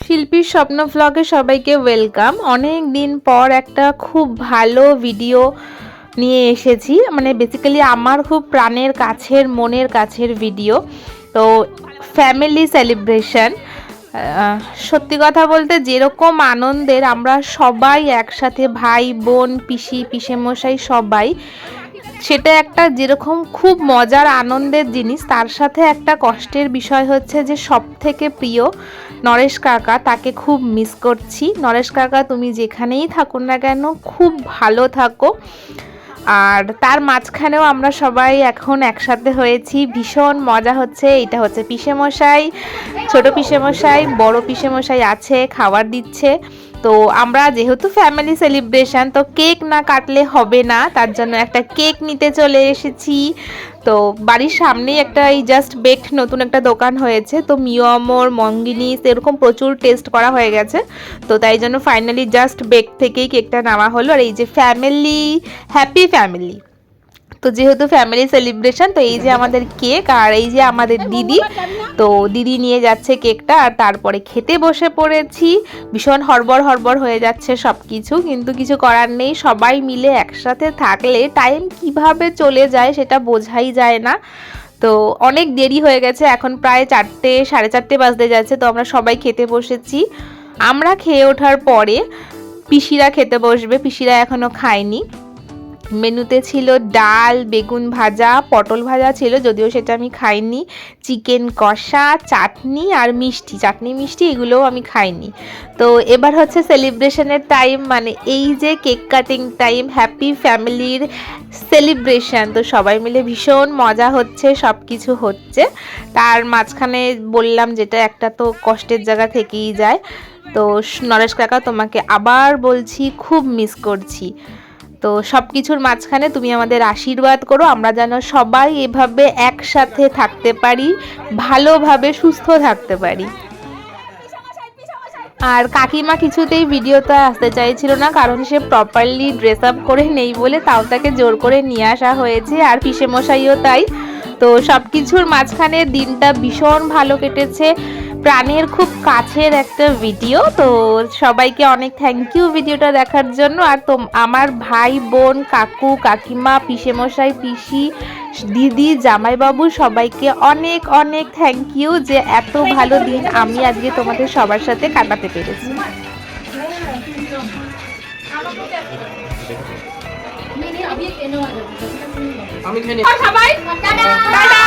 শিল্পীর স্বপ্ন ভ্লগে সবাইকে ওয়েলকাম। অনেক দিন পর একটা খুব ভালো ভিডিও নিয়ে এসেছি, মানে বেসিক্যালি আমার খুব প্রাণের কাছের মনের কাছের ভিডিও। তো ফ্যামিলি সেলিব্রেশন, সত্যি কথা বলতে যেরকম আনন্দের আমরা সবাই একসাথে, ভাই বোন পিসি পিসেমশাই সবাই, সেটা একটা যেরকম খুব মজার আনন্দের জিনিস, তার সাথে একটা কষ্টের বিষয় হচ্ছে যে সব থেকে প্রিয় নরেশ কাকা, তাকে খুব মিস করছি। নরেশ কাকা তুমি যেখানেই থাকো না কেন খুব ভালো থাকো। আর তার মাঝখানেও আমরা সবাই এখন একসাথে হয়েছি, ভীষণ মজা হচ্ছে। এটা হচ্ছে পিসেমশাই, ছোট পিসেমশাই, বড় পিসেমশাই আছে, খাবার দিচ্ছে। তো আমরা যেহেতু ফ্যামিলি সেলিব্রেশন, তো কেক না কাটলে হবে না, তার জন্য একটা কেক নিতে চলে এসেছি। তো বাড়ির সামনেই একটা এই জাস্ট বেকড নতুন একটা দোকান হয়েছে, তো মিওমোর মঙ্গিনিস এরকম প্রচুর টেস্ট করা হয়ে গেছে। তো তাই জন্য ফাইনালি জাস্ট বেক থেকেই কেকটা নেওয়া হলো। আর এই যে ফ্যামিলি, হ্যাপি ফ্যামিলি, তো যেহেতু ফ্যামিলি সেলিব্রেশন, তো এই যে আমাদের কেক, আর এই যে আমাদের দিদি, তো দিদি নিয়ে যাচ্ছে কেকটা, আর তারপরে খেতে বসে পড়েছি। ভীষণ হড়বড় হড়বড় হয়ে যাচ্ছে সব কিছু, কিন্তু কিছু করার নেই। সবাই মিলে একসাথে থাকলে টাইম কিভাবে চলে যায় সেটা বোঝাই যায় না। তো অনেক দেরি হয়ে গেছে, এখন প্রায় 4টে, 4:30 বাজতে যাচ্ছে। তো আমরা সবাই খেতে বসেছি। আমরা খেয়ে ওঠার পরে পিসিরা খেতে বসবে, পিসিরা এখনো খায়নি। মেনুতে ছিল ডাল, বেগুন ভাজা, পটল ভাজা ছিল, যদিও সেটা আমি খাইনি, চিকেন কষা, চাটনি আর মিষ্টি, চাটনি মিষ্টি এগুলোও আমি খাইনি। তো এবার হচ্ছে সেলিব্রেশনের টাইম, মানে এই যে কেক কাটিং টাইম, হ্যাপি ফ্যামিলির সেলিব্রেশন। তো সবাই মিলে ভীষণ মজা হচ্ছে, সব কিছু হচ্ছে। তার মাঝখানে বললাম যেটা একটা তো কষ্টের জায়গা থেকেই যায়। তো নরেশ কাকা তোমাকে আবার বলছি, খুব মিস করছি। তো সব কিছুর মাঝখানে তুমি আমাদের আশীর্বাদ করো, আমরা যেন সবাই এভাবে একসাথে থাকতে পারি, ভালোভাবে সুস্থ থাকতে পারি। আর কাকিমা কিছুতেই ভিডিওতে আসতে চাইছিল না, কারণ সে প্রপারলি ড্রেস আপ করে নেই বলে, তাও তাকে জোর করে নিয়ে আসা হয়েছে, আর পিসেমশাইও তাই। তো সব কিছুর মাঝখানে দিনটা ভীষণ ভালো কেটেছে, প্রাণের খুব কাছের একটা ভিডিও। তো সবাইকে অনেক থ্যাংক ইউ ভিডিওটা দেখার জন্য। আর তো আমার ভাই বোন, কাকু কাকিমা, পিসেমশাই পিসি, দিদি, জামাইবাবু সবাইকে অনেক অনেক থ্যাংক ইউ যে এত ভালো দিন আমি আজকে তোমাদের সবার সাথে কাটাতে পেরেছি। সবাই টাটা।